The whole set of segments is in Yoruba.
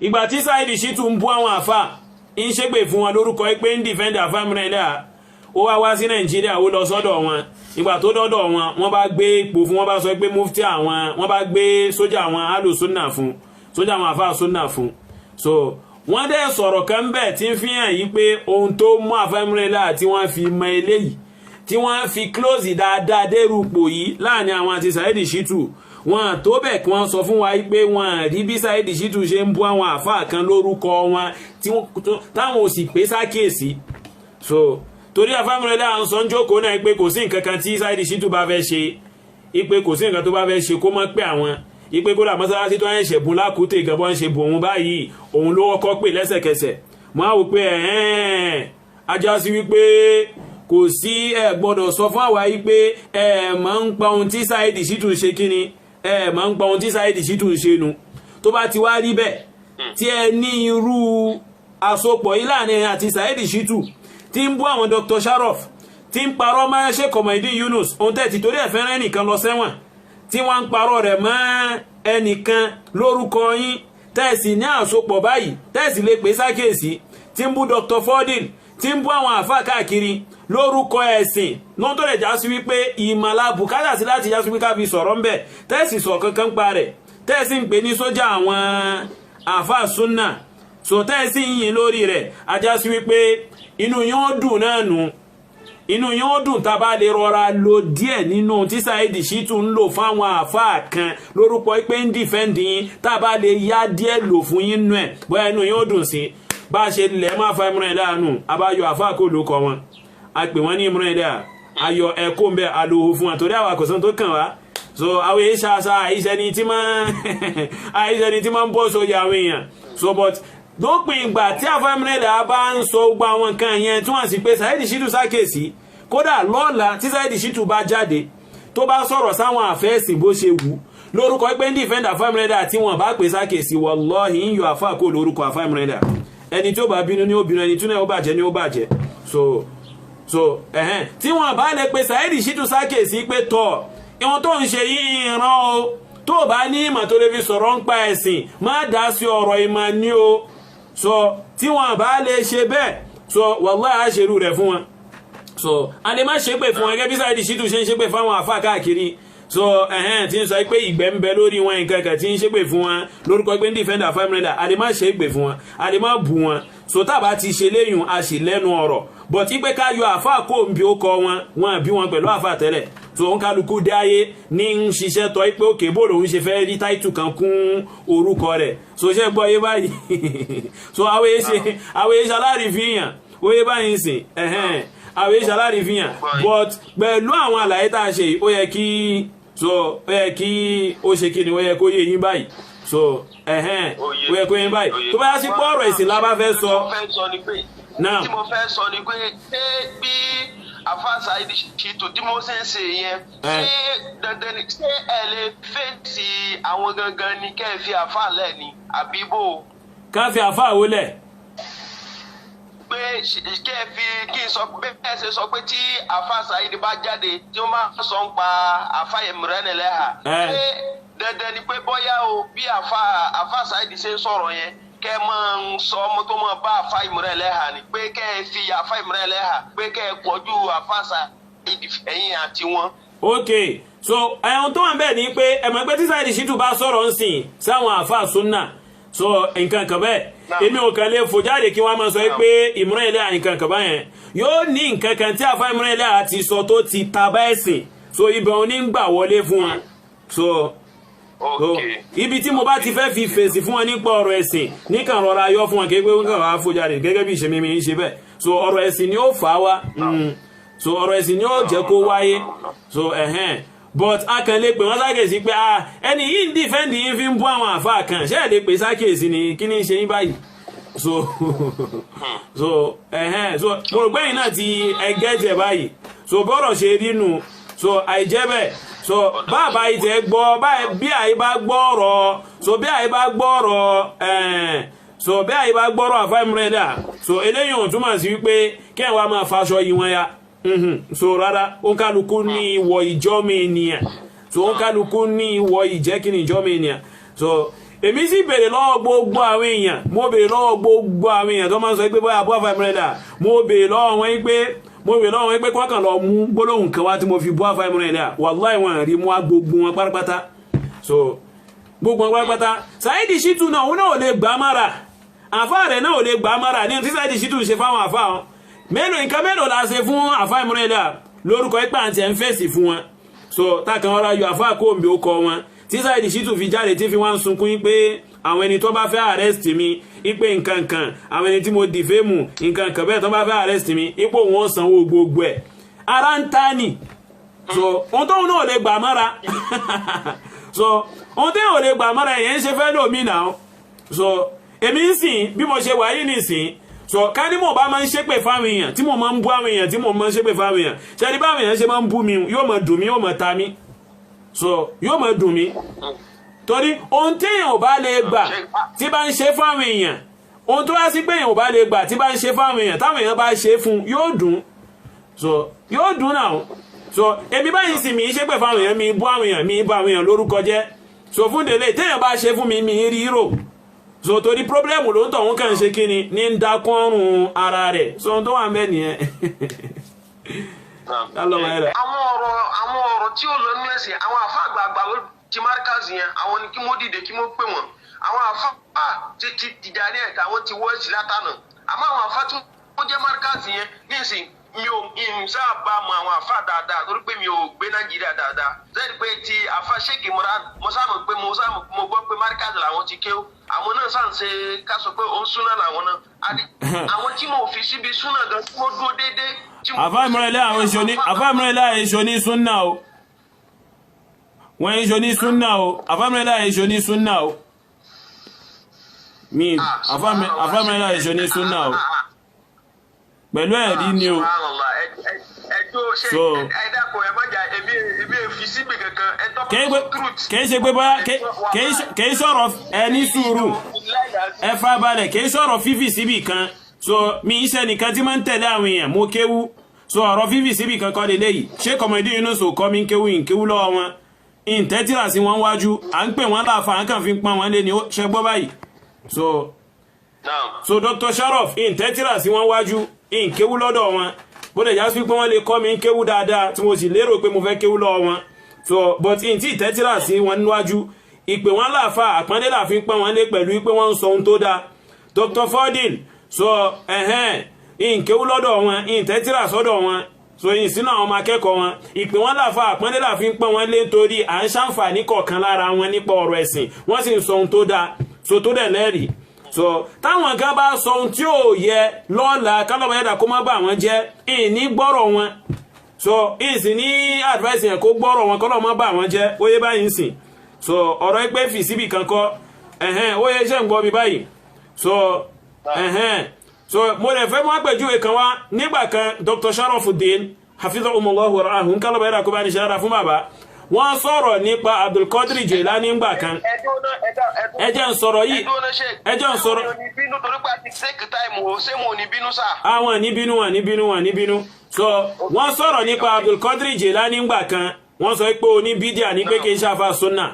ìgbà tí Saheed Shittu ń bú àwọn àfà ń ṣépè fún wọn lórúkọ pé ń defend àfà Imran Eleha ó wá sí Nàìjíríà ó lọ sọ́dọ̀ wọn ìgbà tó dọ́dọ̀ wọn wọ́n bá gbé ipò fún wọ́n bá sọ pé mufti àwọn wọ́n bá gbé sójà àwọn alùsùnà fún sójà àwọn àfà sunna fún so wọ́n dẹ̀ sọ̀rọ̀ kan bẹ́ẹ̀ tí ń fi hàn yí pé ohun tó mú àfà Imran Eleha tí wọ́n fi mọ eléyìí tí wọ́n fi close dáadáa dérúpò yìí láàrin àwọn àti Saheed Shittu wọn tó bẹ̀ kí wọ́n sọ fún wa pé wọn rí bí Saheed Shittu ṣe ń bú àwọn àfáà kan lórúkọ wọn táwọn ò sì pé sákèsí so torí àfáà Imran Eleha ń sọ ń jókòó náà pé kò sí nǹkan kan tí Saheed Shittu bá fẹ́ ṣe ipe kò sí nǹkan tó bá fẹ́ ṣe kó mọ́ pé àwọn ipe kó dà mọ́sálásí tó ń ṣẹ̀bùn lákùútè gan bọ́ ń ṣe bò òun báyìí òun ló wọ́kọ́ pè lẹ́sẹ̀kẹsẹ̀ mo á wò pé ajá sí wípé kò sí gbọ́dọ̀ sọ fún àwa yìí pé máa ń pa ohun tí Saheed Shittu ṣe kíni máa ń pa ohun tí Saheed Shittu ṣe nu tó bá ti wá rí bẹ́ẹ̀ tí ẹ ní irú àsopọ̀ yìí láàrin àti Saheed Shittu tí ń bú àwọn Dr. Sharaf tí ń parọ́ máa ṣe Kọ̀mọ̀dín Yunus ohun tẹ́ ti torí ẹ̀fẹ́rẹ́ ẹnìkan lọ sẹ́wọ̀n tí wọ́n ń parọ́ rẹ̀ mọ́ ẹnìkan lórúkọ yín tẹ́ẹ̀sì ní àsopọ̀ báyìí tẹ́ẹ̀sì lè pè sákèsí tí ń bú Dr. Fordin tí ń bú àwọn àfáà káàkiri lórúkọ ẹ̀sìn náà tó lè já sí wípé ìmọ̀lá bùkátà sí láti já sí wípé ká fi sọ̀rọ̀ ń bẹ̀ tẹ́ẹ̀sì sọ kankan pa rẹ̀ tẹ́ẹ̀sì ń pè ní sójà àwọn àfáà súnà so tẹ́ẹ̀sì yìnyín lórí rẹ̀ ajá sí wípé inú yóò dùn náà nù inú yóò dùn tá bá lè rọra lo díẹ̀ nínú tí Saheed Shittu ń lò fáwọn àfáà kan lórúkọ pé ń dìfẹ́ǹdì yín tá bá lè yá díẹ̀ lò fún yín nù ẹ̀ bóyá inú yóò dùn sí bá ṣe lẹ̀ máa fa Imran Eleha nù abáyọ àfáà kò ló kọ wọn a pè wọ́n ní Imran Eleha ayọ̀ ẹ̀kọ́ ń bẹ alóhùn fún wọn torí àwọn àkọsán tó kàn wá so àwọn èyí ṣaṣa àìṣẹ́ni tí máa ń bọ́ sóyè àwọn èèyàn so but dópin ìgbà tí àfáà Imran Eleha bá ń sọ gbogbo àwọn nǹkan yẹn tí wọ́n sì pé Saheed Shittu sákèsí kódà lọ́la tí Saheed Shittu bá jáde tó bá sọ̀rọ̀ sáwọn àfẹ́ẹ̀sìn bó ṣe wù lórúkọ pé ń dìfẹ́ndà àfáà Imran Eleha tí wọ́n bá pè sákèsí wallahi ń yọ àfáà kó lórúkọ àfáà Imran Eleha ẹni tí ó bá bínú ní ó bínú ẹni tí ó bàjẹ́ ní ó bàjẹ́ so tí wọ́n bá lè pe Saheed Shittu sákèsí pé tọ̀ ìwọ̀n tó ń ṣe yìí ìran o tó bá ní ìmọ̀ tó lè fi sọ̀rọ̀ ń pa ẹ̀sìn má dá sí ọ̀rọ̀ ìmọ̀ ní o so tí wọ́n bá lè ṣe bẹ́ẹ̀ so wallahi àṣerú rẹ̀ fún wọn so a lè má ṣe pé fún wọn gẹ́gẹ́ bí Saheed Shittu ṣe ń ṣe pé fáwọn àfáà káàkiri so tí ń sọ pé ìgbẹ́ ń bẹ lórí wọn nǹkan kan tí ń ṣe pé fún wọn lórúkọ pé ń dìfẹ́ndà àfáà Imran Eleha a lè má ṣe pé fún wọn a lè má bù wọn so tábà ti ṣe léyìn a sì lẹ́nu ọ̀rọ̀ but pé ká yọ àfáà kó ń bí ó kọ wọn bí wọn pẹ̀lú àfáà tẹ́lẹ̀ so ń kálukú dé ayé ní ń ṣiṣẹ́ tọ́ pé òkè bó lòun ṣe fẹ́ rí táìtù kan kún orúkọ rẹ̀ so ṣe gbọ́ yé báyìí so àwọn èṣe alárìífìyàn ó yé báyìí sìn àwọn èṣe alárìífìyàn but pẹ̀lú àwọn àlàyé tá a ṣe ó yẹ kí ó ṣe kí ni ó yẹ kó yé yín báyìí so ó yẹ kó yé yín báyìí tó bá yá sí pọ́ ọ̀rọ̀ ìsìn lábá fẹ́ sọ náà tí mo fẹ́ sọ ni pé bí àfáà Saheed Shittu tí mo ṣe ń ṣe yẹn ṣé dandan ni ṣé ẹ lè fèsì àwọn gangan ni kẹ́ ẹ fi àfáà lẹ̀ ni àbí bò. ká fi àfáà wó lẹ̀. pé kẹ́ ẹ fi kí n sọ pé bẹ́ẹ̀ ṣe sọ pé tí àfáà Saheed bá jáde tí ó máa sọ ń pa àfáà Imran Eleha ṣé dandan ni pé bóyá o bí àfáà Saheed ṣe ń sọ̀rọ̀ yẹn kẹ́ máa ń sọ ọmọ tó máa bá àfáà Imran Eleha ni pé kẹ́ ẹ fi àfáà Imran Eleha pé kẹ́ ẹ pọ̀jù àfáà Saheed ẹ̀yìn àti wọn. ok so ẹ̀hún tó wà bẹ́ẹ̀ ni pé ẹ̀mọ̀ pé tí Saheed Shittu bá sọ̀rọ̀ ń sìn sáwọn àfáà súnà so nǹkan kan bẹ́ẹ̀ èmi ò kàn lè fò jáde kí wọ́n máa sọ pé Imran Eleha nǹkan kan báyẹn yóò ní nǹkan kan tí àfáà Imran Eleha ti sọ tó ti taba ẹ̀sìn so ibẹ̀ ò ní gbà wọlé fún wọn so ibi tí mo bá ti fẹ́ fi fèsì fún wọn nípa ọ̀rọ̀ ẹ̀sìn níkan rọra yọ fún wọn kéèké wọn kàn wá fòjáde gẹ́gẹ́ bí ìṣe mímí ṣe bẹ́ẹ̀ so ọ̀rọ̀ ẹ̀sìn ni ó fà á wá so ọ̀rọ̀ ẹ̀sìn ni ó jẹ́ kó wáyé so but a kàn lè pè wọ́n sákèsí pé ẹni yìí ń dìfẹ́ǹdì yín fi ń bú àwọn àfáà kan ṣé ẹ̀ lè pè sákèsí ni kí ni ń ṣe yín báyìí so mo rò pé yín náà ti ẹgẹ́jẹ̀ báyìí so bọ́rọ̀ ṣe rí nù so àìjẹ́ bẹ́ẹ̀ so bàbá ìtẹ̀ gbọ́ bí àyè bá gbọ́rọ̀ so bí àyè bá gbọ́rọ̀ so bí àyè bá gbọ́rọ̀ àfáà Imran Eleha so eléyìí ò túmọ̀ sí wípé kí ẹ̀ wá máa faṣọ yìí wọn ya so rárá ó kálukú ní ìwọ ìjọ́mọ ènìyàn so ó kálukú ní ìwọ ìjẹ́kìnì ìjọ́mọ ènìyàn so èmi sì béèrè lọ́wọ́ gbogbo àwọn èèyàn mo béèrè lọ́wọ́ gbogbo àwọn èèyàn tó máa ń sọ pé bóyá Abu Imran Eleha mo béèrè lọ́wọ́ wọn pé kọ́kàn lọ mú gbólóhùn kan wá tí mo fi bú Abu Imran Eleha wallahi wọn rí mú wá gbogbo wọn pátápátá so gbogbo wọn pátápátá Saheed Shittu náà òun náà ò lè gbà mára àfáà rẹ̀ náà ò lè gbà mára ní tí Saheed Shittu ṣe fáwọn àfáà wọn nǹkan mélòó la ṣe fún Abu Imran Eleha lórúkọ ipa àti ẹ̀ ń fèsì fún wọn so tákan ọ̀rọ̀ ayọ̀ àfáà kó òǹbí ó kọ wọn tí Saheed Shittu fi jáde tí fi wá ń sunkún pé àwọn ẹni tó bá fẹ́ arrest mi ipe nkankan àwọn ẹni tí mo dìfẹ́mù nkankan bẹ́ẹ̀ tó bá fẹ́ arrest mi ipò wọn sanwó gbogbo ẹ̀ ara ń ta ni so ohun tóun náà lè gbà mára so ohun tí ò lè gbà mára èyàn ń ṣe fẹ́ lómi náà so èmi ń sìn bí mo ṣe wà yìí nìsín so ká ní mo bá máa ń ṣépè fáwọn èèyàn tí mo máa ń bú àwọn èèyàn tí mo máa ń ṣépè fáwọn èèyàn ṣe ni báwọn èèyàn ṣe máa ń bú mi yóò máa dùn mí yóò máa ta mí so yóò máa dùn mí torí ohun tí èèyàn ò bá lè gbà tí bá ń ṣe fáwọn èèyàn ohun tó wá sí pé èèyàn ò bá lè gbà tí bá ń ṣe fáwọn èèyàn táwọn èèyàn bá ṣe fún yóò dùn so yóò dùn náà so èmi báyìí sì mi ṣépè fáwọn èèyàn mi bú àwọn èèyàn mi bú àwọn èèyàn lórúkọ jẹ́ so fún délé téèyàn bá ṣe fún mi mi rí rò so torí pírọ́blẹ́mù ló ń tọ̀ wọ́n kàn ṣe kí ni ní ń dákọ́rùn ara rẹ̀ so ohun tó wà ń bẹ nìyẹn. àwọn ọ̀rọ̀ tí ó lọ nínú ẹ̀sìn àwọn àfa àgbààgbà ló ti márkàzì yẹn àwọn ni kí mo dìde kí mo pè wọ́n àwọn àfa ti Tìjàní ẹ̀ka àwọn ti wọ́ ẹ̀sìn látànà àmọ́ àwọn àfa tí wọ́n jẹ́ márkàzì yẹn nísìn mi ò sábà mọ àwọn àfa dáadáa torí pé mi ò gbé Nàìjíríà dáadáa zẹ́ẹ̀dì pé ti àfa Sheikh Imran mo gbọ́ pé márkàzì làwọn ti kéwò àwọn náà sàn ṣe ká sọ pé ó ń súná làwọn náà àwọn tí mo fi síbi súná gan tí mo dúró déédéé. Àfáà Imran Eleha èso ní súnà o wọ́n èso ní súnà o Àfáà Imran Eleha èso ní súnà o mi Àfáà Imran Eleha èso ní súnà o pẹ̀lú ẹ̀rí ni o so kìí ṣe pé bá kìí sọ̀rọ̀ ẹni sùúrù ẹ fà balẹ̀ kìí sọ̀rọ̀ fífì síbì kan so mi iṣẹ́ nìkan tí máa ń tẹ̀lé àwọn èèyàn mo kéwú so ọ̀rọ̀ fífì síbì kan kọ́ lélẹ́ yìí ṣé kọ̀mọ̀dé inú so kọ́ mi ń kéwú lọ́wọ́ wọn ìǹtẹ́tìrà sí wọn wájú à ń pè wọ́n láàfà à ń kàn fi ń pọ́n wọn lé ní ó ṣe gbọ́ báyìí so Dr. Sharaf ìǹtẹ́tìrà sí wọn wájú ìǹkéwú lọ́dọ̀ wọn bó lè já sí pé wọ́n lè kọ́ mi ń kéwú dáadáa tí mo sì lérò pé mo fẹ́ kéwú lọ́wọ́ wọn so but in tí ìtẹ́tìrà sí wọn níwájú ìpè wọn láàfà àpọ́nlé láàfin pọ́n wọn lé pẹ̀lú pé wọ́n ń sọ ohun tó dáa Dr. Fordil so ìǹkéwú lọ́dọ̀ wọn ìtẹ́tìrà sọ́dọ̀ wọn so yìí sínú àwọn ọmọ akẹ́kọ̀ọ́ wọn ìpè wọn láàfà àpọ́nlé láàfin pọ́n wọn lé torí à ń ṣàǹfààní kọ̀ọ̀kan lára wọn nípa ọ̀rọ̀ ẹ̀sìn wọ́n sì ń sọ ohun tó dáa so tó dẹ̀ lẹ́rìí so táwọn kan bá sọ ohun tí ò yẹ lọ́la kálọ̀bà yẹ́dà kó má bà wọ́n jẹ́ ìní gbọ́rọ̀ wọn so ìsìn ní advice yẹn kó gbọ́rọ̀ wọn kọ́lọ̀ má bà wọ́n jẹ́ ó yé báyìí sìn so ọ̀rọ̀ ẹgbẹ́ fi síbì kan kọ́ ó yé iṣẹ́ ń gbọ́ mi báyìí so mo lè fẹ́ mú àpèjúwe kan wá nígbà kan Dr. Sharafuddin hafizahumullahu wa ra'ahum kálọ̀bà yẹ́dà kó bá ní ṣe dára fún bàbá wọ́n sọ̀rọ̀ nípa Abdulkadir Jilani nígbà kan ẹjẹ́ ń sọ̀rọ̀ yìí ẹjẹ́ ń sọ̀rọ̀ àwọn níbínú so wọ́n sọ̀rọ̀ nípa Abdulkadir Jilani nígbà kan wọ́n sọ pé oníbídíà ní pé kí n ṣàfà súnà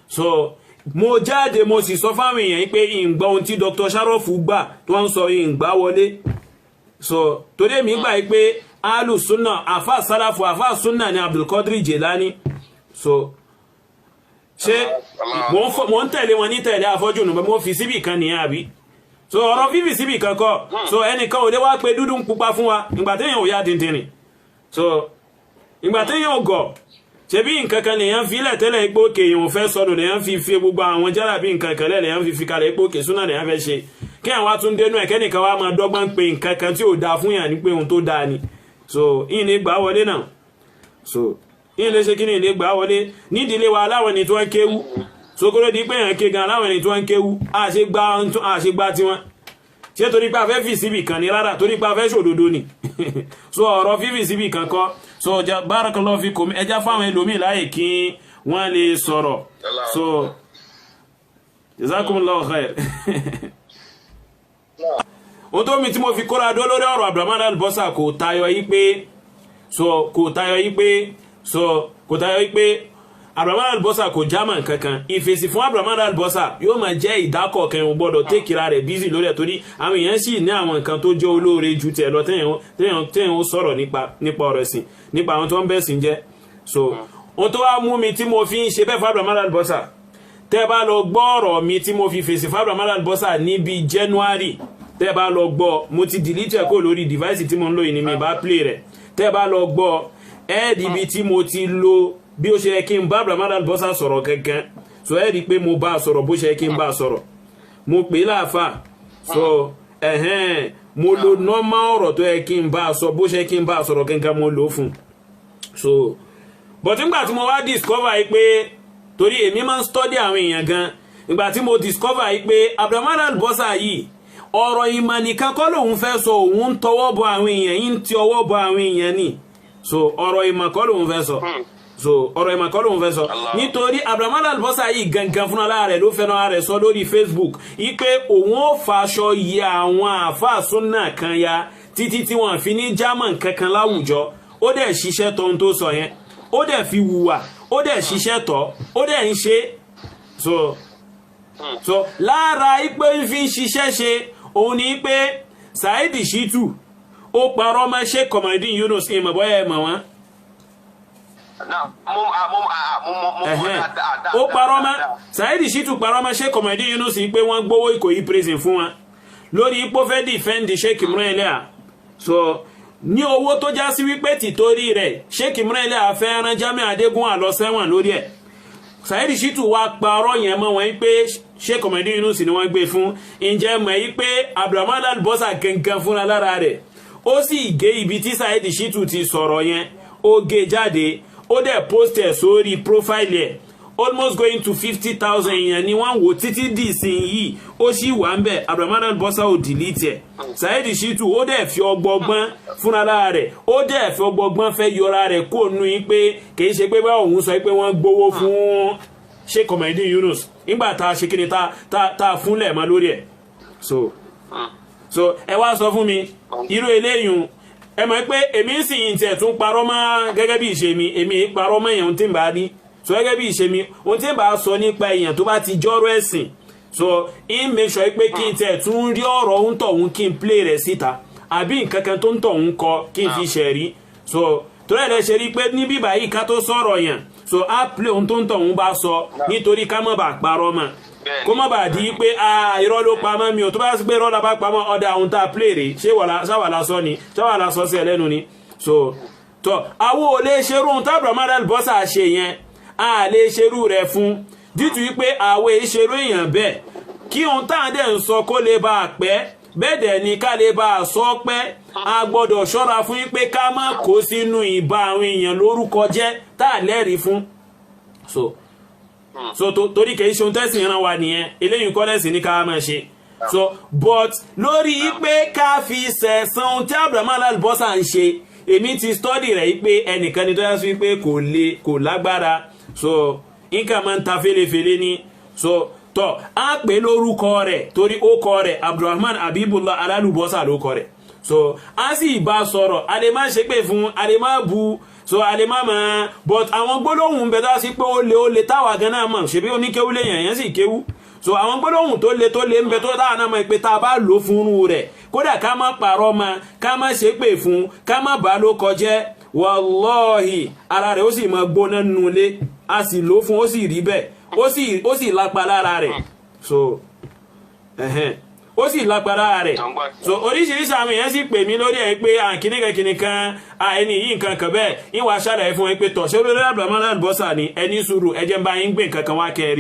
so mo jáde mo sì sọ fáwọn èèyàn pé ìgbà ohun tí Dr. Sharafu gbà tó ń sọ ìgbà wọlé so torí èmi gbà pé alu súnà àfà sálàfù àfà súnà ní Abdulkadir Jilani so ṣe mo ń tẹ̀lé wọn ní tẹ̀lé afọ́jú nù mo fi síbì kan nìyẹn àbí so ọ̀rọ̀ fífi síbì kan kọ́ so ẹnìkan ò lè wá pé dúdú ń pupa fún wa ìgbà téèyàn ò yá dìndìnrìn so ìgbà téèyàn ò gọ̀ ṣe bí nǹkan kan lèyàn fi ilẹ̀ tẹ́lẹ̀ ipò òkè èèyàn fẹ́ sọdọ̀ lèyàn fi gbogbo àwọn jára bí nǹkan kan lèyàn fi kalẹ̀ ipò òkè súnà lèyàn fẹ́ ṣe kí àwọn atúndénú ẹ̀ kẹ́nìkan wá máa dọ́gbọ́n pé nǹkan kan tí ò dáa fún yàn ní pé ohun tó dáa ni so ìyìn lè gbà wọlé náà so ìyìn lè ṣe kí ni ilé gbà wọlé nídìílé wa aláwọn ẹni tí wọ́n kéwú sókòrò di pé èèyàn ké gan aláwọn ẹni tí wọ́n kéwú àṣegbá tiwọn ṣé torí pé a fẹ́ fi síbì kan ní rárá torí pé a fẹ́ ṣòdodo ni so ọ̀rọ̀ fífi síbì kan kọ́ so barakallahu fikum ẹjá fáwọn ẹlòmíì láàyè kí wọ́n lè sọ̀rọ̀ so jazakumullahu khair o tó mi tí mo fi kóra dó lórí ọ̀rọ̀ Abdulrahman Albosa kò tayọ yí pé Abdulrahman Albosa kò jámà kankan ìfèsì fún Abdulrahman Albosa yóò máa jẹ́ ìdákọ̀ kan gbọ́dọ̀ tẹ́kìrà rẹ̀ bízì lórí ẹ̀ torí àwọn èèyàn sì ní àwọn nǹkan tó jẹ́ olóore ju tẹ̀ lọ téèyàn ó sọ̀rọ̀ nípa ọ̀rọ̀ ẹ̀sìn nípa àwọn tó ń bẹ̀sìn jẹ́ so ohun tó wá mú mi tí mo fi ń ṣe bẹ́ẹ̀ fún Abdulrahman Albosa tẹ́ bá lọ gbọ́ ọ̀rọ̀ mi tí mo fi fèsì fún Abdulrahman Albosa níbi January tẹ́ bá lọ gbọ́ mo ti delete ẹ̀ kó lórí device tí mo ń lò yìí ni mi bá play rẹ̀ tẹ́ bá lọ gbọ́ ẹ́ẹ̀dìbí tí mo ti lo bí ó ṣe yẹ kí n bá Abdulrahman Albosa sọ̀rọ̀ gangan so ẹ́ẹ̀dì pé mo bá sọ̀rọ̀ bó ṣe yẹ kí n bá sọ̀rọ̀ mo pè láàfà so mo lo normal ọ̀rọ̀ tó yẹ kí n bá sọ bó ṣe yẹ kí n bá sọ̀rọ̀ gangan mo lò fún so but nígbà tí mo wá discover yìí pé torí èmi máa ń study àwọn èèyàn gan nígbà tí mo discover yìí pé Abdulrahman Albosa yìí ọ̀rọ̀ ìmọ̀ nìkan kọ́ lòun fẹ́ sọ òun ń tọwọ́ bọ àwọn èèyàn yìí ń ti ọwọ́ bọ àwọn èèyàn ni so ọ̀rọ̀ ìmọ̀ kọ́ lòun fẹ́ sọ ọ̀rọ̀ ìmọ̀ kọ́ lòun fẹ́ sọ nítorí Abdulrahman Albosa yìí gangan fúnra lára rẹ̀ ló fẹ́ràn rẹ̀ sọ lórí Facebook yìí pé òun ó faṣọ yẹ àwọn àáfàá súnà kan ya títí tí wọ́n fi ní german kankan láwùjọ ó dẹ̀ ṣiṣẹ́ tó ń tó sọ yẹn ó dẹ̀ fi wùwà ó dẹ̀ ṣiṣẹ́ tọ́ ó dẹ̀ ń ṣe so lára ipe ń fi ṣiṣẹ́ ṣe òun ni pé Saheed Shittu ó parọ́ mọ́ Sheikh Imran Yunus ìmọ̀ bọ́yá ẹ̀mọ̀ wọn ó parọ́ mọ́ Saheed Shittu parọ́ mọ́ Sheikh Imran Yunus pé wọ́n gbówó Ìkòyí prison fún wọn lórí ipò fẹ́ defend Sheikh Imran Eleha so ní owó tó já sí wípé tìtorí rẹ̀ Sheikh Imran Eleha fẹ́ rán Jamiu Adégún lọ sẹ́wọ̀n lórí ẹ̀ Saheed Shittu wá parọ́ yẹn mọ́ wọn pé Sheikh Imran Yunus ni wọ́n gbé fún ǹjẹ́ mọ̀ yí pé Abdulrahman Albosa gangan fúnra lára rẹ̀ ó sì gé ibi tí Saheed Shittu ti sọ̀rọ̀ yẹn ó gé jáde ó dẹ̀ post ẹ̀ sórí profile ẹ̀ almost going to 50,000 èèyàn ni wọ́n wò títí di ìsìn yìí ó sì wà ń bẹ̀ Abdulrahman Albosa ò delete ẹ̀ Saheed Shittu ó dẹ̀ fi ọgbọgbọ́n fúnra lára rẹ̀ ó dẹ̀ fi ọgbọgbọ́n fẹ́ yọra rẹ̀ kó nu yín pé kìí ṣe pé báwo òun sọ pé wọ́n gbowó fún Sheikh Imran Yunus nígbà tá a ṣe kí ni tá a fúnlẹ̀ mọ́ lórí ẹ̀ so ẹ wá sọ fún mi irú eléyìí ẹ mọ̀ pé èmi sì ń tẹ̀ tún parọ́ mọ́ gẹ́gẹ́ bí ìṣe mi èmi parọ́ mọ́ èèyàn tí ń bá rí so gẹ́gẹ́ bí ìṣe mi ohun tí ń bá sọ nípa èèyàn tó bá ti jọ́rọ̀ ẹ̀sìn so in make sure pé kí n tẹ̀ tún rí ọ̀rọ̀ ń tọ̀hún kí n play rẹ̀ síta àbí nǹkan kan tó ń tọ̀hún kọ kí n fi ṣẹ̀rí so torí ẹ̀ lẹ́ ṣe rí pé ní bíbá yìí ká tó sọ̀rọ̀ yàn so á play ohun tó ń tọ̀hún bá sọ nítorí ká má bàa parọ́ mọ́ kó má bàa di pé irọ́ ló pamọ́ mi ò tó bá sí pé irọ́ la bá pamọ́ ọ̀dà ohun tá a play rè ṣé sáwà lásán ni sáwà lásán sí ẹlẹ́nu ni so tọ́ àwọn ò lè ṣerú ohun tí Abdulrahman Albosa ṣe yẹn a lè ṣerú rẹ̀ fún dítú wípé àwọn ìṣerú èèyàn bẹ́ẹ̀ kí ohun tá à ń dẹ̀ ń sọ kó lè bá a pẹ́ bẹ́ẹ̀ dẹ̀ ni ká lè bá a sọ pẹ́ a gbọ́dọ̀ ṣọ́ra fún wípé ká má kó sínú ìbá àwọn èèyàn lórúkọ jẹ́ tá a lẹ́rìí fún so torí kìí ṣe ohun tẹ́sìn ran wa nìyẹn eléyìí kọ́ lẹ́sìn ní ká máa ṣe so but lórí pé ká fi sẹ̀sán ohun tí Abdulrahman Albosa ń ṣe èmi ti study rẹ̀ pé ẹnìkan ni tó yá sí pé kò lágbára so nǹkan máa ń ta fẹ́lẹ́fẹ́lẹ́ ní so tọ́ á pè lórúkọ rẹ̀ torí ó kọ rẹ̀ Abdulrahman Habibullah Alalubosa ló kọ rẹ̀ so á sì bá sọ̀rọ̀ a lè má ṣépè fún a lè má bu so a lè má mọ̀ but àwọn gbólóhùn bẹ̀ tó sí pé ó lè táwa gan náà mọ̀ ṣebí oníkéwú lèèyàn yẹn sì kéwú so àwọn gbólóhùn tó lè ń bẹ tó táwa náà mọ̀ pé tá a bá lò fún rẹ̀ kódà ká má parọ́ mọ́ ká má ṣépè fún ká má bá ló kọjẹ́ wallahi ara rẹ̀ ó sì máa gbóná nulẹ̀ a sì lò fún ó sì rí bẹ́ẹ̀ ó sì lápá lára rẹ̀ so ó sì lápá lára rẹ̀ so oríṣiríṣi àwọn èèyàn sì pè mí lórí ẹ̀ pé kìnnìkan ẹni yìí nǹkan kan bẹ́ẹ̀ ìwà ṣàlàyé fún ẹ pé tọ̀ṣẹ́ lórí Abdulrahman Albosa ni ẹni sùúrù ẹjẹ́ ń bá yín gbé nǹkan kan wá kẹrin.